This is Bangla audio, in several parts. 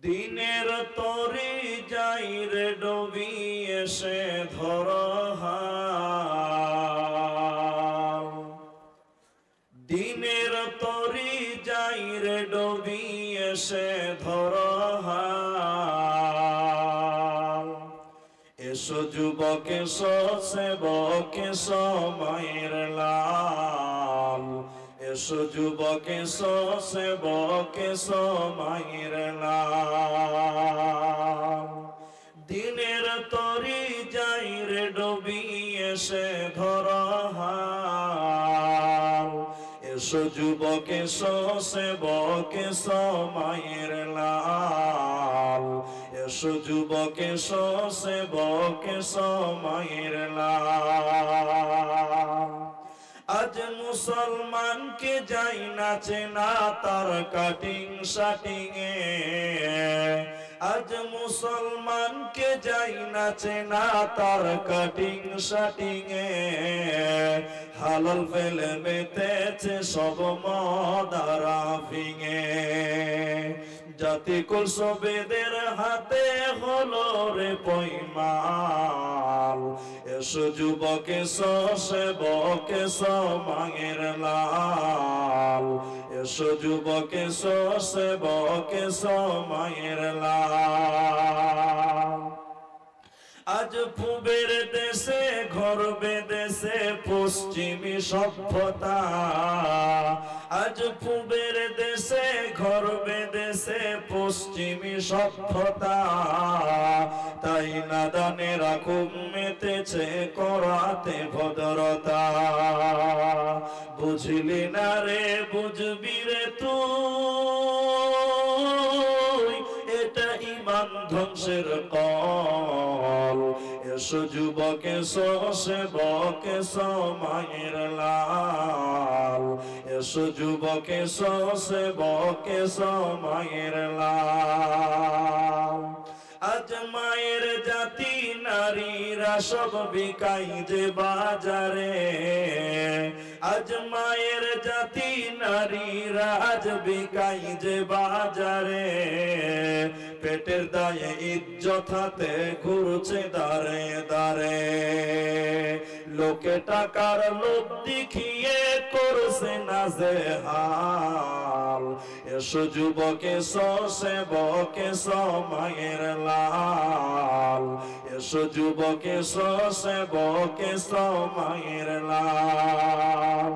দিনের তরি যাই রে ডবি এসে ধর হাল, দিনের তরি যাই রে ডবি এসে ধর হাল। এসো যুবক এসো সেবক এসো মায়ের লাল, এসো যুবক এসো সেবক এসো মায়ের লাল। দিনের তরি যাই রে ডবি এসে ধর হাল, এসো যুবক এসো সেবক এসো মায়ের লাল, এসো যুবক এসো সেবক এসো মায়ের লাল। আজ মুসলমানকে যাই নাচে না তার কাটিং শাটিং এ, আজ মুসলমানকে যাই নাচে না তার কাটিং শাটিং এ। হালাল ফেলে মেতেছে সব মদারা ফিঙে, জাতি কুলসবেদের হাতে হলো রে পয়মাল। এসো যুবক এসো সেবক এসো মায়ের লাল, এসো যুবক এসো সেবক এসো মায়ের লাল। আজ পূবের দেশে ঘর বেদেশে পশ্চিমী সভ্যতা, আজ পূবের দেশে ঘর বেদেশে পশ্চিমী সভ্যতা। তাই নাদানেরা খুব মেতেছে করাতে ভদ্রতা। বুঝলি না রে বুঝবি রে তুই, এটা ইমান ধ্বংসের কল। এসো যুবক এসো সেবক এসো মায়ের লাল, এসো যুবক এসো সেবক এসো মায়ের লাল। আজ মায়ের জাতি নারীরা সব বিকাই যে বাজারে, আজ মায়ের জাতি নারীরা আজ বিকাই যে বাজারে। পেটের দায়ে ইজ্জত হাতে ঘুরছে দাঁড়ে দাঁড়ে, লোকে টাকার লোভ দেখিয়ে করছে নাজেহাল। এসো যুবক এসো সেবক এসো মায়ের লাল, এসো যুবক এসো সেবক এসো মায়ের লাল।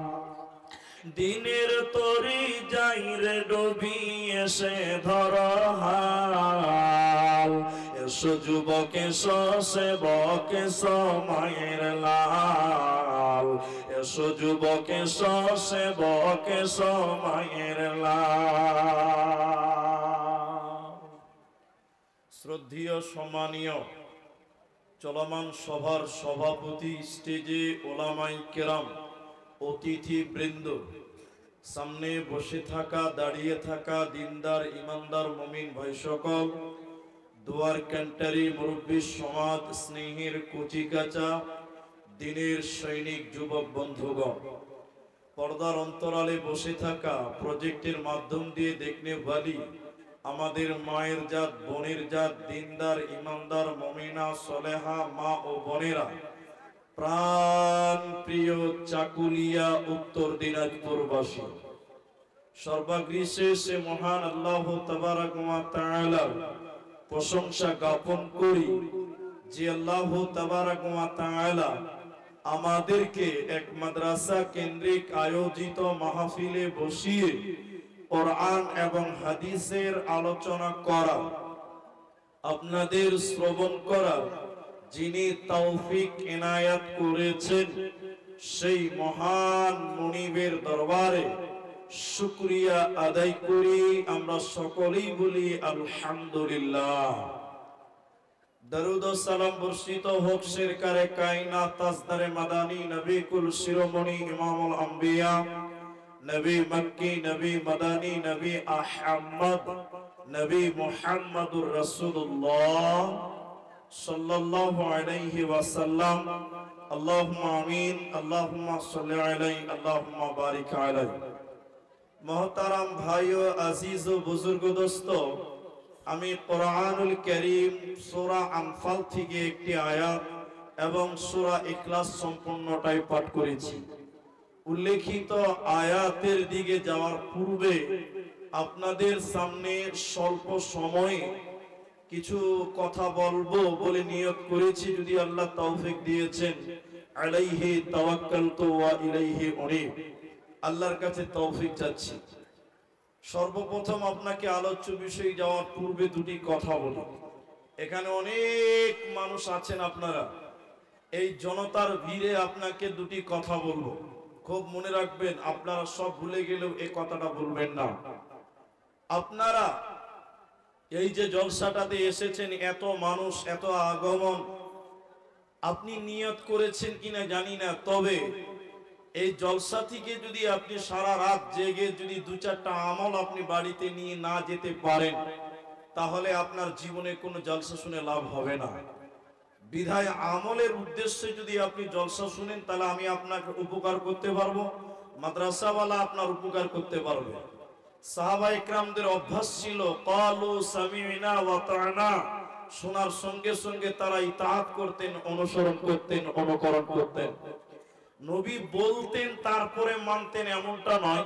দিনের তরি যাই রে ডবি এসে ধর হাল, এসো যুবক এসো সেবক এসো মায়ের লাল, এসো যুবক এসো সেবক এসো মায়ের লাল। শ্রদ্ধেয় সম্মানীয় চলমান সভার সভাপতি, স্টেজে ওলামায়ে কেরাম, অতিথি বৃন্দ, সামনে বসে থাকা দাঁড়িয়ে থাকা দিনদার ইমানদার মুমিন ভাই সকল, দুয়ার ক্যান্টারি মুরব্বী সমাজ, স্নেহের কচিকাচা, দিনের সৈনিক যুবক বন্ধুগণ, পর্দার অন্তরালে বসে থাকা, প্রজেক্টের মাধ্যম দিয়ে দেখনে ভালি আমাদের মায়ের জাত, বোনের জাত, দিনদার ইমানদার মুমিনা সলেহা মা ও বোনেরা, প্রাণ প্রিয় চাকুলিয়া উত্তর দিনাজপুরবাসী, সর্বাগ্রে সে মহান আল্লাহ তাবারক ওয়া তাআলার প্রশংসা জ্ঞাপন করি যে আল্লাহ তাবারক ওয়া তাআলা আমাদেরকে এক মাদ্রাসা কেন্দ্রিক আয়োজিত মাহফিলে বসিয়ে কোরআন এবং হাদিসের আলোচনা করা, আপনাদের শ্রবণ করা যিনি তৌফিক ইনায়াত করেছেন, সেই মহান মুনিবের দরবারে শুকরিয়া আদায় করি। আমরা সকলেই বলি আলহামদুলিল্লাহ। দরুদ ও সালাম বর্ষিত হোক সরকারে কায়নাত তাজদারে মাদানী নবী কুল শিরোমণি ইমামুল আম্বিয়া, নবী মক্কি, নবী মাদানী, নবী আহমদ, নবী মুহাম্মদুর রাসূলুল্লাহ সাল্লাল্লাহু আলাইহি ওয়াসাল্লাম। আল্লাহুম্মা আমিন, আল্লাহুম্মা সাল্লি আলাইহি, আল্লাহুম্মা বারিক আলাইহি। মোহতারাম ভাই ও আজিজ ও বুজুর্গ দোস্ত, আমি কোরআনুল কারীম সূরা আনফাল থেকে একটি আয়াত এবং সূরা ইখলাস সম্পূর্ণটাই পাঠ করেছি। উল্লেখিত আয়াতের দিকে যাওয়ার পূর্বে আপনাদের সামনে স্বল্প সময়ে কিছু কথা বলবো বলে নিয়ত করেছি, যদি আল্লাহ তৌফিক দিয়েছেন। আলাইহি তাওয়াক্কালতু ওয়া ইলাইহি উনীব। আল্লাহর কাছে তৌফিক চাচ্ছি। সর্বপ্রথম আপনাকে আলোচ্য বিষয়ে যাওয়ার পূর্বে দুটি কথা বলি। এখানে অনেক মানুষ আছেন, আপনারা এই জনতার ভিড়ে আপনাকে দুটি কথা বলবো, খুব মনে রাখবেন। আপনারা সব ভুলে গেলেও এই কথাটা বলবেন না। আপনারা এই যে জলসাটাতে এসেছেন, এত মানুষ, এত আগমন, আপনি নিয়ত করেছেন কিনা জানি না, তবে এই জলসা থেকে যদি আপনি সারা রাত জেগে যদি দু চারটা আমল আপনি বাড়িতে নিয়ে না যেতে পারেন, তাহলে আপনার জীবনে কোনো জলসা শুনে লাভ হবে না। বিধায় আমলের উদ্দেশ্যে যদি আপনি জলসা শুনেন, তাহলে আমি আপনাকে উপকার করতে পারবো, মাদ্রাসাওয়ালা আপনার উপকার করতে পারবে। সাহাবায়ে কেরামদের অভ্যাস ছিল ক্বালু সামি'না ওয়া আতা'না, শোনার সঙ্গে সঙ্গে তারা ইতাআত করতেন, অনুসরণ করতেন, অনুকরণ করতেন। নবী বলতেন তারপরে মানতেন এমনটা নয়,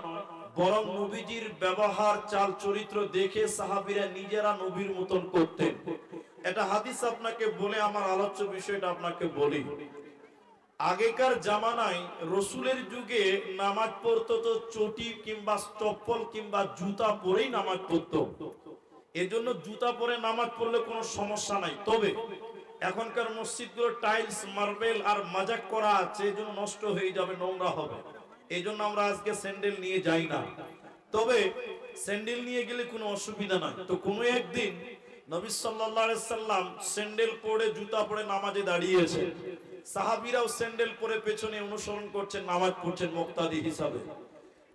বরং নবীজির ব্যবহার, চাল চরিত্র দেখে সাহাবীরা নিজেরা নবীর মতন করতেন। এটা হাদিস আপনাকে বলে আমার আলোচ্য বিষয়টা আপনাকে বলি। আগেকার জামানায় রসুলের যুগে নামাজ পড়তো তো চটি কিংবা চপ্পল কিংবা জুতা পরেই নামাজ পড়তো। এজন্য জুতা পরে নামাজ পড়লে কোনো সমস্যা নাই। তবে এখনকার মসজিদগুলো টাইলস, মার্বেল আর মাজাক করা আছে, এজন্য নষ্ট হয়ে যাবে, নোংরা হবে। এজন্য আমরা আজকে স্যান্ডেল নিয়ে যাই না। তবে স্যান্ডেল নিয়ে গেলে কোনো অসুবিধা নাই। তো কোনো একদিন নবী সাল্লাল্লাহু আলাইহি সাল্লাম স্যান্ডেল পরে, জুতা পরে নামাজে দাঁড়িয়েছে। সাহাবীরাও স্যান্ডেল পরে পেছনে অনুসরণ করছেন, নামাজ পড়ছেন মুক্তাদি হিসাবে।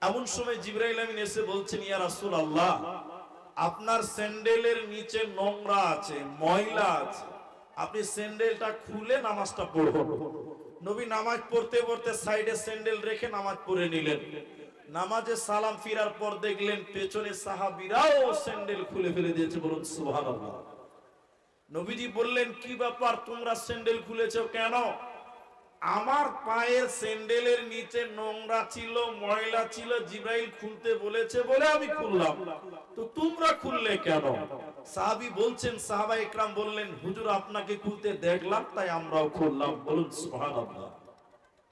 এমন সময় জিবরাইল আমিন এসে বলছেন, ইয়া রাসূলুল্লাহ, আপনার স্যান্ডেলের নিচে নোংরা আছে, ময়লা আছে, আপনি স্যান্ডেলটা খুলে নামাজটা পড়ুন। নবী নামাজ পড়তে পড়তে সাইডে স্যান্ডেল রেখে নামাজ পড়ে নিলেন। নামাজে সালাম ফিরার পর দেখলেন পেছনে সাহাবীরাও স্যান্ডেল খুলে ফেলে দিয়েছে। বলুন সুবহানাল্লাহ। নবীজি বললেন, কি ব্যাপার, তোমরা স্যান্ডেল খুলেছো কেন? আমার পায়ের স্যান্ডেলের নিচে নোংরা ছিল, ময়লা ছিল, জিবরাইল খুলতে বলেছে বলে আমি খুললাম, তো তোমরা খুললে কেন? সাহাবী বলছেন, সাহাবায়ে কেরাম বললেন, হুজুর আপনাকে খুলতে দেখলাম তাই আমরাও খুললাম। বলুন সুবহানাল্লাহ।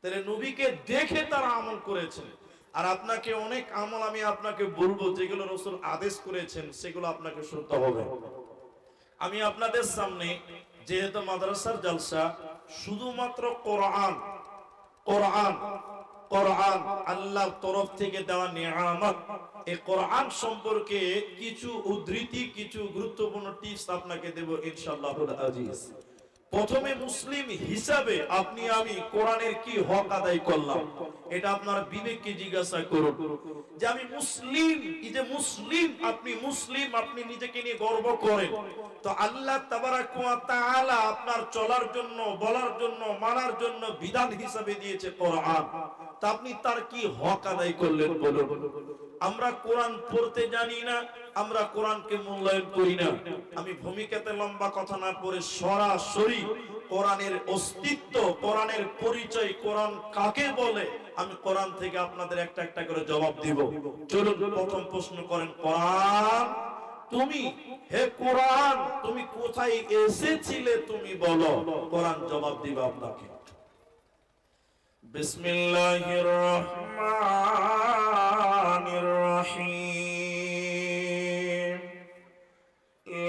তাহলে নবীকে দেখে তারা আমল করেছেন। আর আপনাকে অনেক আমল আমি আপনাকে বলবো, যেগুলো রাসূল আদেশ করেছেন, সেগুলো আপনাকে শুনতে হবে। আমি আপনাদের সামনে, যেহেতু মাদ্রাসার জলসা, শুধুমাত্র কোরআন কোরআন কোরআন আল্লাহর তরফ থেকে দেওয়া নিয়ামত, এই কোরআন সম্পর্কে কিছু উদ্ধৃতি, কিছু গুরুত্বপূর্ণ টিপস আপনাকে দেব ইনশাআল্লাহুল আজিজ। প্রথমে মুসলিম হিসাবে আপনি আমি কোরআনের কি হক আদায় করলাম, এটা আপনার বিবেককে জিজ্ঞাসা করুন যে আমি মুসলিম। এই যে মুসলিম, আপনি মুসলিম, আপনি নিজেকে নিয়ে গর্ব করেন, তো আল্লাহ তাবারাক ওয়া তাআলা আপনার চলার জন্য, বলার জন্য, মানার জন্য বিধান হিসাবে দিয়েছে কোরআন। তা আপনি তার কি হক আদায় করলেন বলুন। আমরা কোরআন পড়তে জানি না, আমরা কোরআনকে মূল্যায়ন করি না। আমি ভূমিকাতে লম্বা কথা না পড়ে সরাসরি কোরআনের অস্তিত্ব, কোরআনের পরিচয়, কোরআন কাকে বলে, আমি কোরআন থেকে আপনাদের একটা একটা করে জবাব দিব। চলুন, প্রথম প্রশ্ন করেন, কোরআন তুমি, হে কোরআন তুমি কোথায় এসেছিলে তুমি বলো। কোরআন জবাব দিবে আপনাকে। বিসমিল্লাহির রহমানির রহিম।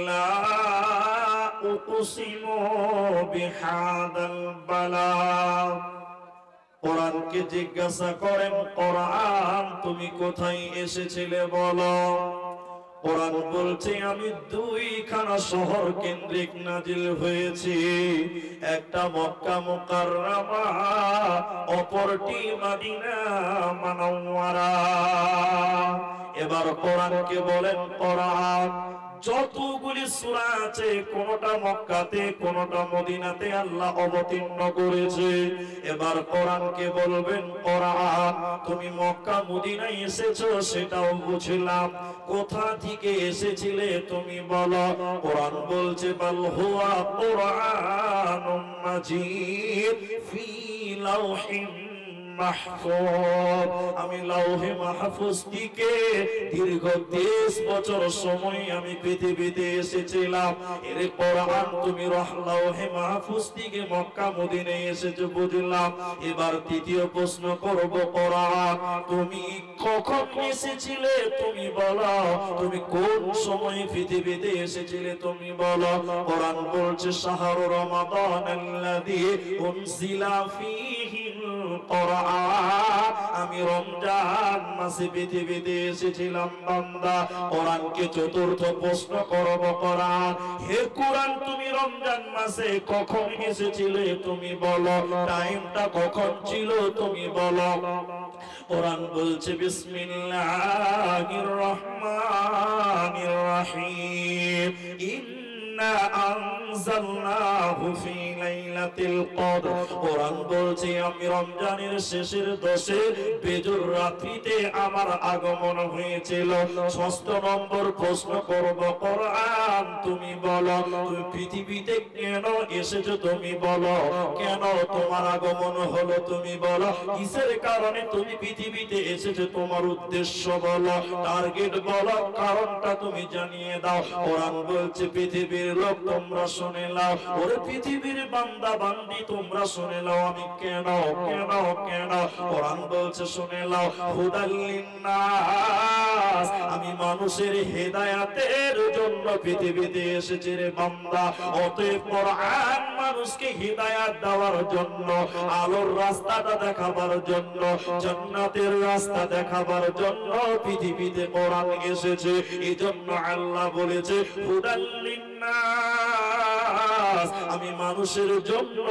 লা উকসিমু বিহাদাল বালাগ। কোরআনকে জিজ্ঞাসা করেন, কোরআন তুমি কোথায় এসেছিলে বলো। কোরআন বলছে, আমি দুইখানা শহর কেন্দ্রিক নাজিল হয়েছি, একটা মক্কা মুকাররমা, অপরটি মদিনা মুনাওয়ারা। এবার কোরআনকে বলেন, কোরআন যতগুলি সূরা আছে কোনটা মক্কাতে কোনটা মদিনাতে আল্লাহ অবতীর্ণ করেছে। এবার কোরআনকে বলবেন কোরআন তুমি মক্কা মদিনায় এসেছো সেটাও বুঝলাম, কোথা থেকে এসেছিলে তুমি বলো। কোরআন বলছে বাল হুয়া কুরআনুম মাজিদ ফি লাউহিন মাহফুজ। আমি লাউহে মাহফুজ থেকে দীর্ঘ 23 বছর সময় আমি পৃথিবীতে এসেছিলাম। এর কোরআন তুমি লাউহে মাহফুজ থেকে মক্কা মদিনায় এসেছো বুঝলাম। এবার তৃতীয় প্রশ্ন করব কোরআন তুমি কখন এসেছিলে তুমি বলো, তুমি কোন সময় পৃথিবীতে এসেছিলে তুমি বলো। কোরআন বলছে শাহরু রমাদানাল্লাযী উনজিলা ফীহিল কোরআন। আমি রমজান মাসে পৃথিবীতে এসেছিলাম বান্দা। কোরআনকে চতুর্থ প্রশ্ন করব কোরআন হে কোরআন তুমি রমজান মাসে কখন এসেছিলে তুমি বলো, টাইমটা কখন ছিল তুমি বলো। কোরআন বলছে বিসমিল্লাহির রহমানির রহিম ইন্না আনজালনাহু ফি লাইলাতিল কদর। কোরআন বলছে আমি রমজানের শেষের 10 বেজর রাত্রিতে আমার আগমন হয়েছিল। ষষ্ঠ নম্বর প্রশ্ন করব কোরআন তুমি বলো তুমি পৃথিবীতে কেন এসেছো তুমি বলো, কেন তোমার আগমন হলো তুমি বলো, কিসের কারণে তুমি পৃথিবীতে এসেছো তোমার উদ্দেশ্য বলো, টার্গেট বলো, কারণটা তুমি জানিয়ে দাও। কোরআন বলছে পৃথিবীর লোক তোমরা শুনে নাও, ওরে পৃথিবীর বান্দা বান্দি তোমরা শুনে নাও আমি কেন কেন কেন। কোরআন বলছে শুনে নাও হুদাল লিন্নাস আমি মানুষের হেদায়েতের জন্য পৃথিবীতে এসেছি রে বান্দা। অতএব কোরআন মানুষকে হেদায়েত দেওয়ার জন্য, আলোর রাস্তাটা দেখাবার জন্য, জান্নাতের রাস্তা দেখাবার জন্য পৃথিবীতে কোরআন এসেছে। এজন্য আল্লাহ বলেছে হুদাল লিন্নাস আমি মানুষের জন্য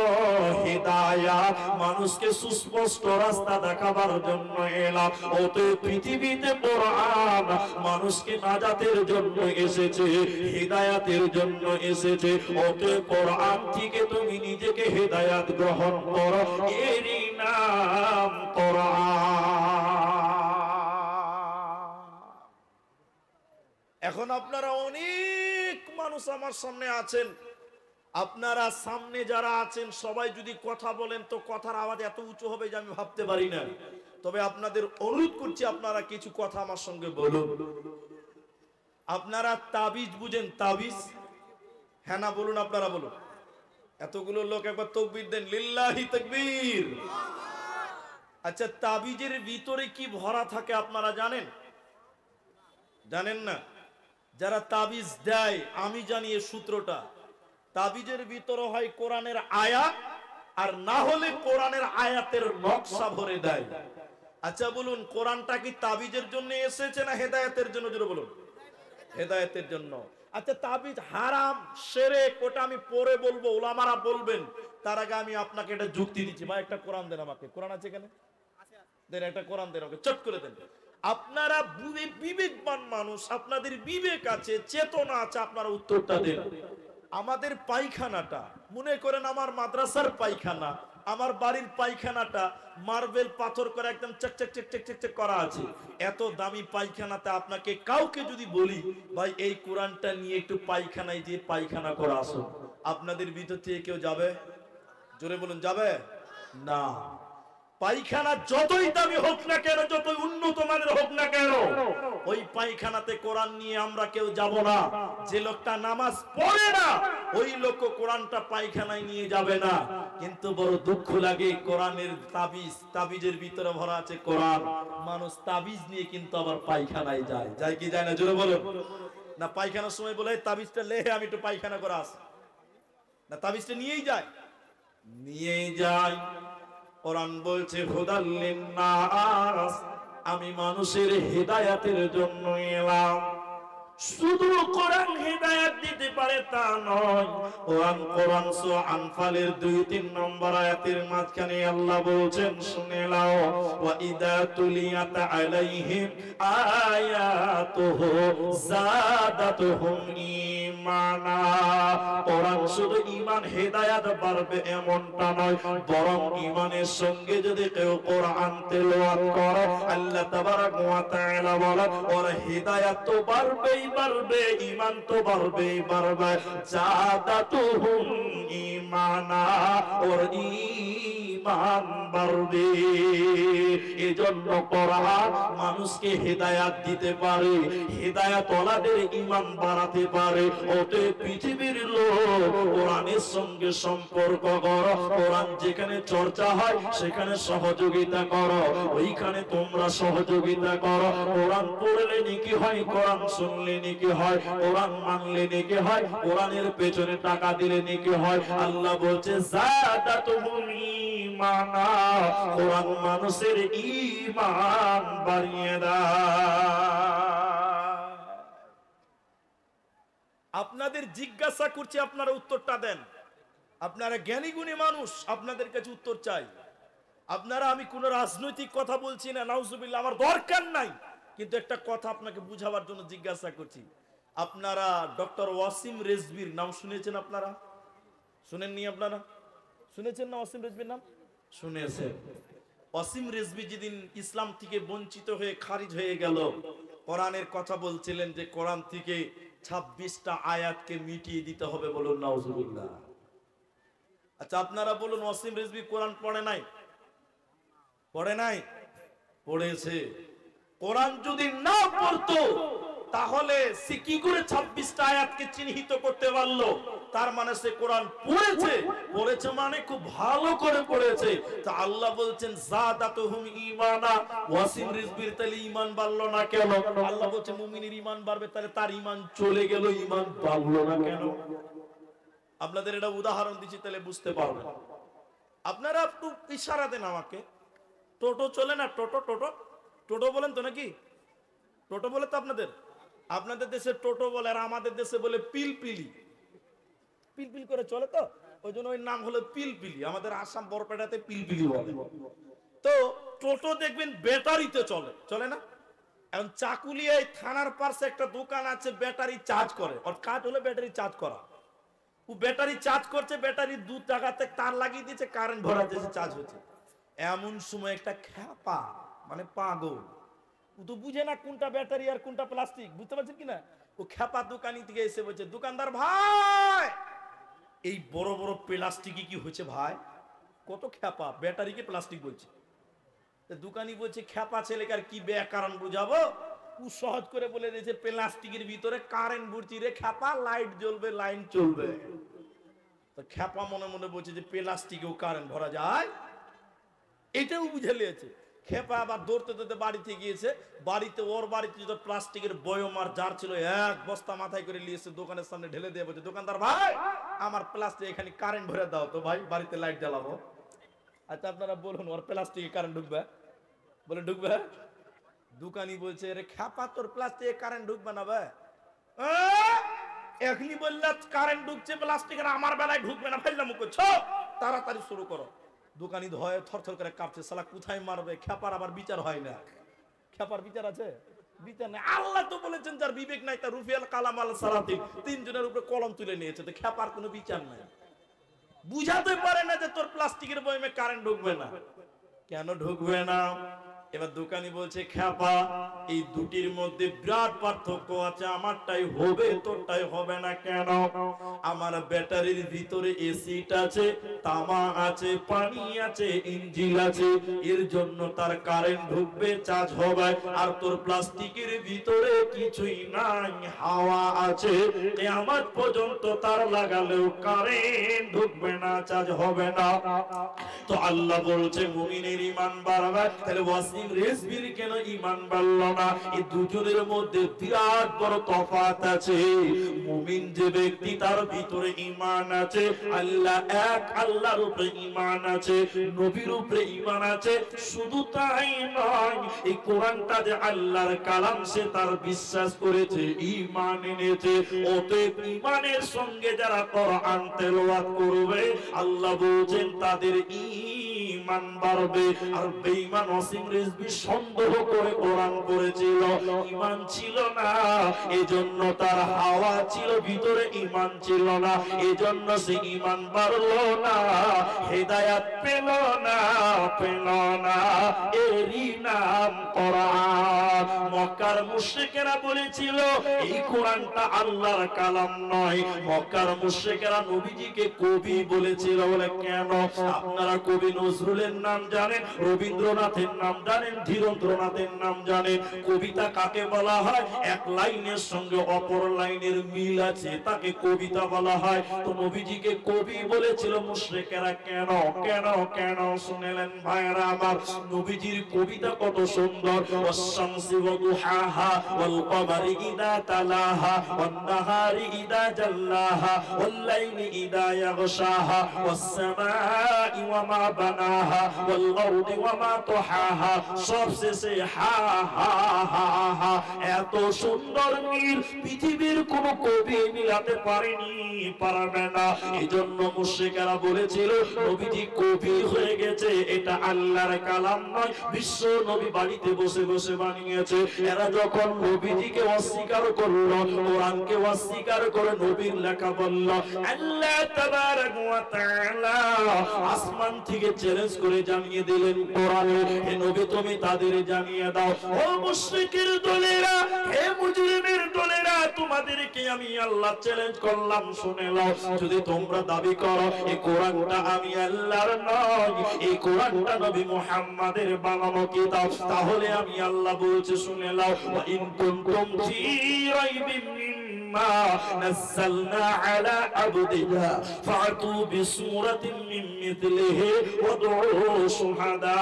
হেদায়াত, মানুষকে সুস্পষ্ট রাস্তা দেখাবার জন্য এলাম। অতএব পৃথিবীতে কোরআন মানুষকে নাজাতের জন্য এসেছে, হেদায়াতের জন্য এসেছে। অতএব কোরআন থেকে তুমি নিজেকে হেদায়াত গ্রহণ করো, এরই নাম কোরআন। এখন আপনারা অনেক মানুষ আমার সামনে আছেন, আপনারা সামনে যারা আছেন সবাই যদি কথা বলেন তো কথার আওয়াজ এত উঁচু হবে যে আমি ভাবতে পারি না। তবে আপনাদের অনুরোধ করছি আপনারা কিছু কথা আমার সঙ্গে বলুন। আপনারা তাবিজ বুঝেন? তাবিজ হ্যাঁ না বলুন, আপনারা বলুন। এতগুলো লোক একবার তাকবীর দেন, লিল্লাহি তাকবীর। আচ্ছা তাবিজের ভিতরে কি ভরা থাকে আপনারা জানেন? জানেন না? যারা তাবিজ দেয় আমি জানি এর সূত্রটা। তাবিজের ভিতরে হয় কোরআনের আয়াত, আর না হলে কোরআনের আয়াতের নকশা ভরে দেয়। আচ্ছা বলুন কোরআনটা কি তাবিজের জন্য এসেছে না হেদায়েতের জন্য? জোরে বলুন। হেদায়েতের জন্য। আচ্ছা তাবিজ হারাম শিরক ওটা আমি পরে বলবো, উলামারা বলবেন, তার আগে আমি আপনাকে এটা যুক্তি দিচ্ছি। ভাই একটা কোরআন দেন আমাকে। কোরআন আছে এখানে? দেন একটা কোরআন দেন আমাকে, চট করে দেন। আপনারা বিবেকবান মানুষ, আপনাদের বিবেক আছে, চেতনা আছে, আপনারা উত্তরটা দেন। আমাদের পায়খানাটা মনে করেন আমার মাদ্রাসার পায়খানা, আমার বাড়ির পায়খানাটা মার্বেল পাথর করে একদম চকচক চকচক চকচক করা আছে। এত দামি পায়খানাতে আপনাকে কাউকে যদি বলি ভাই এই কোরআনটা নিয়ে একটু পায়খানায় যে পায়খানা করে আসো, আপনাদের ভিতর থেকে কেউ যাবে? জোরে বলুন, যাবে না। পায়খানা যতই দামি হোক না কেন, যতই উন্নত মানের হোক না কেন, ওই পায়খানাতে কোরআন নিয়ে আমরা কেউ যাব না। যে লোকটা নামাজ পড়ে না ওই লোক কোরআনটা পায়খানায় নিয়ে যাবে না। কিন্তু বড় দুঃখ লাগে কোরআনের তাবিজ, তাবিজের ভিতরে ভরা আছে কোরআন, মানুষ তাবিজ নিয়ে কিন্তু আবার পায়খানায় যায়। যায় কি যায় না? জোরে বলুন না। পায়খানার সময় বলে তাবিজটা লে আমি একটু পায়খানা করে আসি না, তাবিজটা নিয়েই যায়, নিয়েই যায়। কোরআন বলছে হুদাল লিন্নাস আমি মানুষের হেদায়েতের জন্য এলাম। শুধু কোরআন হেদায়েত দিতে পারে তা নয়। কোরআন সূরা আনফালের 2-3 নম্বর আয়াতের মাঝখানে আল্লাহ বলছেন, শুনে নাও, ওয়া ইদা তুলিয়াত আলাইহিম আয়াতুহু যাদাতুহুম ঈমানা। কোরআন শুধু ঈমান হেদায়েত বাড়বে এমনটা নয়, বরং ঈমানের সঙ্গে যদি কেউ কোরআন তেলাওয়াত করে, আল্লাহ তাবারাক ওয়া তাআলা বলেন ওর হেদায়েত তো বাড়বেই বাড়বে, ঈমান তো বাড়বেই বাড়বে। যাদাতুহুম ঈমানা, ওর ঈমান বাড়বে। এজন্য কোরআন মানুষকে হেদায়েত দিতে পারে, হেদায়েত ওয়ালাদের ঈমান বাড়াতে পারে। ওতে পৃথিবীর লোক কোরআনের সঙ্গে সম্পর্ক করো, কোরআন যেখানে চর্চা হয় সেখানে সহযোগিতা করো, ওইখানে তোমরা সহযোগিতা করো। কোরআন পড়লে নেকি হয়, কোরআন শুনলে নেকি হয়, কোরআন মানলে নেকি হয়, কোরআনের পেছনে টাকা দিলে নেকি হয়। আল্লাহ বলছে যাদাতুহুম ঈমানা, কোরআন মানুষের ঈমান বাড়িয়ে দেয়। আপনাদের জিজ্ঞাসা করছি, আপনারা উত্তরটা দেন। আপনারা জ্ঞানী গুণী মানুষ, আপনাদের কাছে উত্তর চাই। আপনারা, আমি কোন রাজনৈতিক কথা বলছি না, নাউজুবিল্লাহ, আমার দরকার নাই, কিন্তু একটা কথা আপনাকে বুঝাবার জন্য জিজ্ঞাসা করছি। আপনারা ডক্টর ওয়াসিম রেজভির নাম শুনেছেন? আপনারা শুনেননি? আপনারা শুনেছেন না ওয়াসিম রেজভির নাম? শুনেছে। ওয়াসিম রেজভি যেদিন ইসলাম থেকে বঞ্চিত হয়ে খারিজ হয়ে গেল, কোরআনের কথা বলছিলেন যে কোরআন থেকে 26টা আয়াতকে মিটিয়ে দিতে হবে। বলুন নাউজুবিল্লাহ। আচ্ছা, আপনারা বলুন, ওয়াসিম রেজভি কোরআন পড়ে নাই? পড়ে নাই? পড়েছে। কোরআন যদি না পড়তো তাহলে সে কি করে 26টা আয়াতকে চিহ্নিত করতে পারলো? তার মানে সে কোরআন পড়েছে, পড়েছে মানে খুব ভালো করে পড়েছে। তা আল্লাহ বলছেন যাদাতুহুম ঈমানা। ওয়াসিম রিজভির তাহলে ঈমান বাড়লো না কেন? আল্লাহ বলছে মুমিনের ঈমান বাড়বে, তাহলে তার ঈমান চলে গেল, ঈমান বাড়লো না কেন? আপনাদের এটা উদাহরণ দিচ্ছি, তাহলে বুঝতে পারবেন। আপনারা একটু ইশারা দেন আমাকে। টোটো চলে না? টোটো টোটো টোটো বলেন তো নাকি? টোটো বলে তো আপনাদের? আপনাদের দেশে টোটো বলে, আর আমাদের দেশে বলে পিলপিলি। পিলপিল করে চলে তো, ওই জন্য ওই নাম হলো পিলপিলি। আমাদের আসাম বরপেটাতে পিলপিলি বলে। তো টোটো দেখবেন ব্যাটারিতে চলে, চলে না? এখন চাকুলিয়ায় থানার পাশে একটা দোকান আছে, ব্যাটারি চার্জ করে। ওর কাজ হলো ব্যাটারি চার্জ করা। ও ব্যাটারি চার্জ করছে, ব্যাটারি 2 জায়গাতে তার লাগিয়ে দিয়েছে, কারেন্ট ভরাতেছে, চার্জ হচ্ছে। এমন সময় একটা খ্যাপা, মানে পাগল, ও তো বুঝে না কোনটা ব্যাটারি আর কোনটা প্লাস্টিক, বুঝতে পারছেন কিনা? ও খ্যাপা দোকানি থেকে এসে বলছে, দোকানদার ভাই, এই বড় বড় প্লাস্টিকই কি হচ্ছে ভাই? কত খ্যাপা, ব্যাটারিকে প্লাস্টিক বলছে। দোকানি বলছে, খ্যাপা ছেলেকে আর কি ব্যাকরণ বুঝাবো? ও সহজ করে বলে দিয়েছে, প্লাস্টিকের ভিতরে কারেন্ট ভরছি রে খ্যাপা, লাইট জ্বলবে, লাইন চলবে। তো খ্যাপা মনে মনে বলছে যে প্লাস্টিকেও কারেন্ট ভরা যায়, এটাও বুঝে নিয়েছে। খেপা আবার দৌড়তে দৌড়তে বাড়িতে গিয়েছে। বাড়িতে, ওর বাড়িতে যত প্লাস্টিকের বয়ম আর জার ছিল, 1 বস্তা মাথায় করে নিয়েছে, দোকানের সামনে ঢেলে দিয়ে বলছে, দোকানদার ভাই, আমার প্লাস্টিক এখানে কারেন্ট ভরে দাও তো ভাই, বাড়িতে লাইট জ্বালাবো। আচ্ছা, আপনারা বলুন, ওর প্লাস্টিকে কারেন্ট ঢুকবে? বলে ঢুকবে? দোকানি বলছে, রে খেপা, তোর প্লাস্টিকে কারেন্ট ঢুকবে না ভাই? এখনই বললে কারেন্ট ঢুকছে প্লাস্টিকের, আমার বেলায় ঢুকবে না, ফেললাম করছো, তাড়াতাড়ি শুরু করো। দোকানি ধয়ে থরথর করে কাঁপছে, শালা কোথায় মারবে? খেপার আবার বিচার হয় না। খেপার বিচার আছে? বিচার নাই। আল্লাহ তো বলেছেন যার বিবেক নাই তার রুফিয়াল কালাম আল সালাতিন, 3 জনের উপরে কলম তুলে নিয়েছে। তো খেপার কোনো বিচার নাই, বুঝাতে পারে না যে তোর প্লাস্টিকের বয়মে কারেন্ট ঢুকবে না। কেন ঢুকবে না? এবার দোকানি বলছে, খেপা, এই দুটির মধ্যে বিরাট পার্থক্য আছে, আমারটাই হবে, তোরটাই হবে না। কেন? আমার ব্যাটারির ভিতরে এসিড আছে, তামা আছে, পানি আছে, ইঞ্জিন আছে, এর জন্য তার কারেন্ট ঢুকবে, চার্জ হবে। আর তোর প্লাস্টিকের ভিতরে কিছুই নাই, হাওয়া আছে, কিয়ামত পর্যন্ত তার লাগালেও কারেন্ট ঢুকবে না, চার্জ হবে না। তো আল্লাহ বলছে মুমিনের ঈমান বাড়বে। তাহলে ওয়াসিম রিজভির কেন ঈমান বাড়লো না? এই দুজনের মধ্যে বিরাট বড় তফাৎ আছে। মুমিন যে ব্যক্তি, তার ভিতরে ঈমান আছে, আল্লাহ এক, আল্লাহর উপরে ঈমান আছে, নবীর উপরে ঈমান আছে। শুধু তাই নয়, এই কোরআনটা যে আল্লাহর কালাম সে তার বিশ্বাস করেছে, ঈমান এনেছে। অতএব ঈমানের সঙ্গে যারা কোরআন তেলাওয়াত করবে আল্লাহ বলছেন তাদের ঈমান বাড়বে। আর বেঈমান ওয়াসিম রিজভী সন্দেহ করে কোরআন পড়েছিল, ঈমান ছিল না, এজন্য তার হাওয়া ছিল ভিতরে, ঈমান ছিল না, এজন্য সে ঈমান বাড়লো না, হেদায়েত পেল না, পেল না। এরই নাম কোরআন। মক্কার মুশরিকেরা বলেছিল এই কোরআনটা আল্লাহর কালাম নয়। মক্কার মুশরিকেরা নবীজিকে কবি বলেছিল। বলে কেন? আপনারা কবি নজরুলের নাম জানেন, রবীন্দ্রনাথের নাম জানেন, ধীরেন্দ্রনাথের নাম জানেন। কবিতা কাকে বলা হয়? এক লাইনের সঙ্গে অপর লাইনের মিল আছে, তাকে কবিতা বলা হয়। তো নবীজিকে কবি বলেছিল মুশরিকেরা। কেন কেন কেন শুনলেন ভাইরা আমার? নবীজির কবিতা কত সুন্দর। ওয়াশ-শামসি ওয়া দুহাহা ওয়াল কমারি ইযা তালাহা ওয়ান নাহারি ইযা জাল্লাহা ওয়াল লাইলি ইযা ইয়াগশাহা ওয়াস সামাই ওয়া মা বানাহা ওয়াল আরদি ওয়া মা তাহাহা। সবশেষে হা হা হা হা। এত সুন্দর মিল পৃথিবীর কোন কবি মিলাতে পারেনি, পারবে না। এজন্য মুশরিকেরা বলেছিল নবীজি কবি হয়ে গেছে, এটা আল্লাহর কালাম নয়, বিশ্ব নবী বাড়িতে বসে বসে বানিয়েছে। এরা যখন নবীজিকে অস্বীকার করলো, কোরআনকে অস্বীকার করে নবীর লেখা বলল, আল্লাহ তাবারক ওয়া তাআলা আসমান থেকে চ্যালেঞ্জ করে জানিয়ে দিলেন কোরআনে, হে নবী তুমি তাদের জানিয়ে দাও, ও মুশরিকের দলেরা, হে মুজরিমের দলেরা, তোমাদেরকে আমি আল্লাহ চ্যালেঞ্জ করলাম, শুনে নাও। যদি তোমরা দাবি করো এই কোরআনটা আমি আল্লাহর নয়, এই কোরআনটা নবী মুহাম্মাদের বানানো কিতাব, তাহলে আমি আল্লাহ বলছি শুনে নাও, ওয়া ইন কুনতুম ফি রাইবিন মিম্মা নাযালনা আলা আবদিনা ফাতু বিসূরাতিন মিন মিথলিহি ওয়াদউ শুহাদা।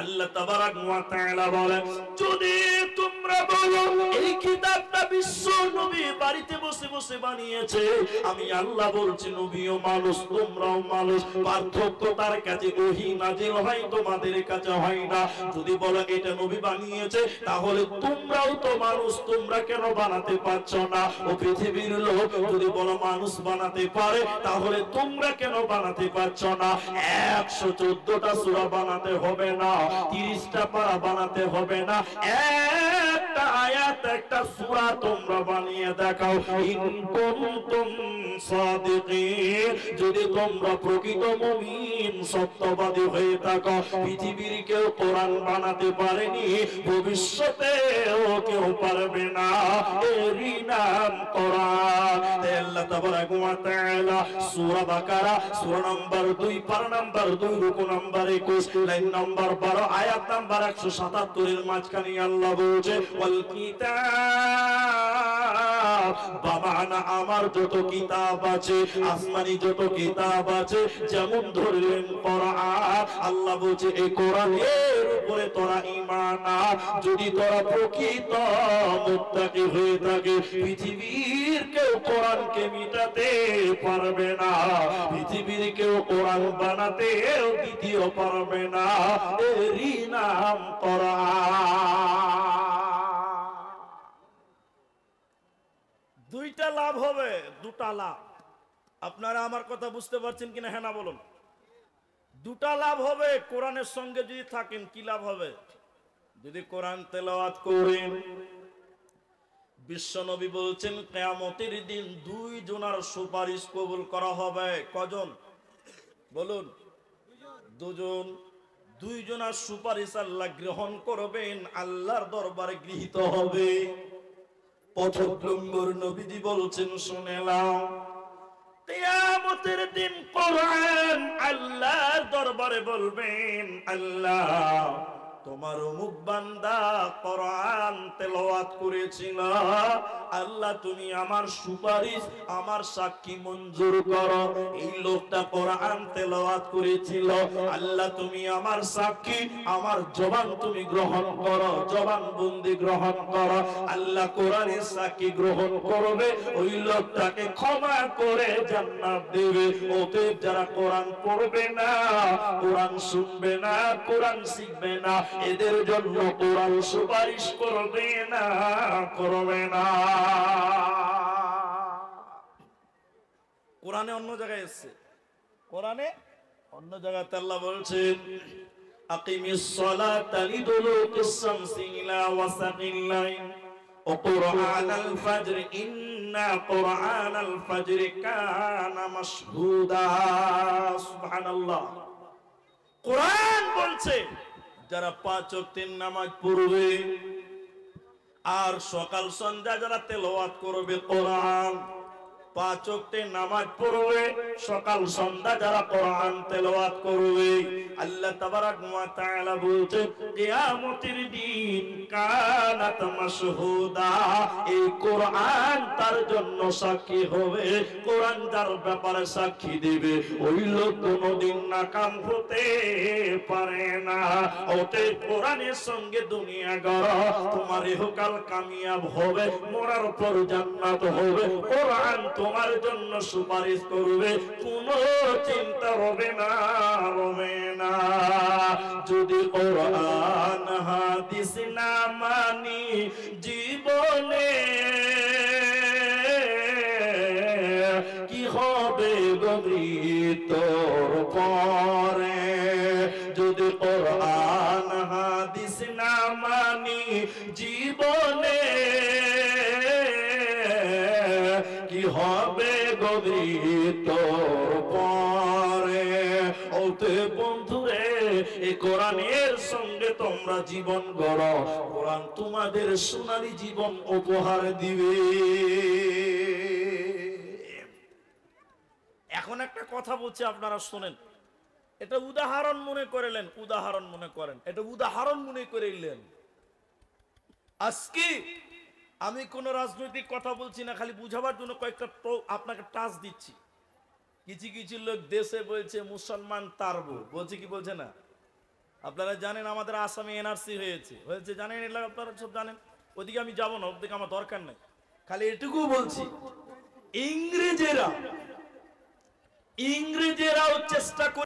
আল্লাহ তাবারক ওয়া তাআলা বলেন, যদি তোমরা বলো এই কিতাবটা বিশ্ব নবী বাড়িতে বসে বসে বানিয়েছে, আমি আল্লাহ বলছি নবীও মানুষ, তোমরাও মানুষ, পার্থক্য তার কাছে ওহী নাজিল হয়, তোমাদের কাছে হয় না। যদি বলো এটা নবী বানিয়েছে, তাহলে তোমরাও তো মানুষ, তোমরা কেন বানাতে পারছো না? ও পৃথিবীর লোক, যদি বলো মানুষ বানাতে পারে, তাহলে তোমরা কেন বানাতে পারছো না? 114টা সূরা বানাতে হবে না, 30টা পারা বানাতে হবে না, একটা আয়াত একটা সূরা তোমরা বানিয়ে দেখাও। ইন কুনতুম সাদিকিন, যদি তোমরা প্রকৃত মুমিন সত্যবাদী হয়ে থাকো। পৃথিবীর কেউ কোরআন বানাতে পারেনি, ভবিষ্যতেও কেউ পারবে না, এরই নাম কোরআন। আল্লাহ তাবারক ওয়া তাআলা সূরা বাকারা সূরা নাম্বার 2 পারা নাম্বার 2 রুকু নাম্বার 21 লাইন নাম্বার 12 আয়াত নাম্বার 177 এর মাঝখানে আল্লাহ বলছে, ওয়াল কিতাব, বাবানা আমার যত কিতাব আছে, আসমানি যত কিতাব আছে, যেমন ধরলেন কোরআন, আল্লাহ বলছে এই কোরআনের উপরে তোরা ঈমান আন। যদি তোরা প্রকৃত মুত্তাকি হয়ে থাকে, পৃথিবীর কেউ কোরআনকে মিটাতে পারবে না, পৃথিবীর কেউ কোরআন বানাতে দ্বিতীয় পারবে না, এরই নাম কোরআন। দুইটা লাভ হবে, দুটা লাভ। আপনারা আমার কথা বুঝতে পারছেন কিনা? হ্যাঁ না বলুন। দুটা লাভ হবে কোরআনের সঙ্গে যদি থাকেন। কি লাভ হবে? যদি কোরআন তেলাওয়াত করেন, বিশ্ব নবী বলছেন কিয়ামতের দিন 2 জনের সুপারিশ কবুল করা হবে। কজন বলুন? 2 জন। 2 জনের সুপারিশ আল্লাহ গ্রহণ করবেন, আল্লাহর দরবারে গৃহীত হবে। প্রথম নম্বর নবীজি বলছেন শুনে নাও, কিয়ামতের দিন কোরআন আল্লাহর দরবারে বলবেন, আল্লাহ তোমার অমুক বান্দা কোরআন তেলাওয়াত করেছিল, আল্লাহ তুমি আমার সুপারিশ, আমার সাক্ষী মঞ্জুর করো। এই লোকটা কোরআন তেলাওয়াত করেছিল, আল্লাহ তুমি আমার সাক্ষী, আমার জবান তুমি গ্রহণ করো, জবানবন্দি গ্রহণ করো। আল্লাহ কোরআনের সাক্ষী গ্রহণ করবে, ওই লোকটাকে ক্ষমা করে জান্নাত দেবে। অতএব যারা কোরআন পড়বে না, কোরআন শুনবে না, কোরআন শিখবে না, এদের জন্য কোরআন সুপারিশ করবে না, করবে না। কোরআনে অন্য জায়গায় এসেছে, কোরআনে অন্য জায়গাতে আল্লাহ বলছেন আকিমিস সালাতা লিদুলুকিস শামসি ইলা ওয়াসাকিল লাইল ওয়া কুরআনাল ফাজর ইন্না কুরআনাল ফাজরি কানা মাশহুদা। সুবহানাল্লাহ। কোরআন বলছে যারা 5 ওয়াক্তের নামাজ পড়বে আর সকাল সন্ধ্যা যারা তেলাওয়াত করবে কোরআন, 5 ওয়াক্তের নামাজ পড়বে, সকাল সন্ধ্যা যারা কোরআন তেলাওয়াত করবে, আল্লাহ তাবারাক ওয়া তাআলা বলছেন কিয়ামতের দিন কানাত মাশহুদা, এই কোরআন তার জন্য সাক্ষী হবে। কোরআন যার ব্যাপারে সাক্ষী দেবে, ওই লোক কোনদিন নাকাম হতে পারে না। অতএব কোরআনের সঙ্গে দুনিয়া গড়া, তোমার ইহকাল কামিয়াব হবে, মরার পর জান্নাত হবে। কোরআন তোমার জন্য সুপারিশ করবে, কোনো চিন্তা হবে না, হবে না। যদি কোরআন হাদিস না মানি জীবনে, কি হবে গমৃত্যুর পরে? যদি কোরআন হাদিস না মানি জীবনে, কি হবে গমৃত্যুর পরে? ওতে বন্ধুরে, এই কোরআনের সঙ্গে তোমরা জীবন গড়ো, কোরআন তোমাদের সোনালী জীবন উপহার দিবে। এখন একটা কথা বলছি, আপনারা শোনেন। এটা উদাহরণ মনে করেলেন, উদাহরণ মনে করেন, এটা উদাহরণ মনে করেলেন। আজকে আমি কোন রাজনৈতিক কথা বলছি না, খালি বুঝাবার জন্য কয়েকটা আপনাকে টাচ দিচ্ছি। কিছু কিছু লোক দেশে বলছে মুসলমান তারবো, বলছে কি বলছে না? আপনারা জানেন আমাদের আসামে এনআরসি হয়েছে, জানেন, এগুলো আপনারা সব জানেন। ওদিকে আমি যাবো না, ওদিকে আমার দরকার নাই। খালি এটুকু বলছি, ইংরেজেরাও চেষ্টা করে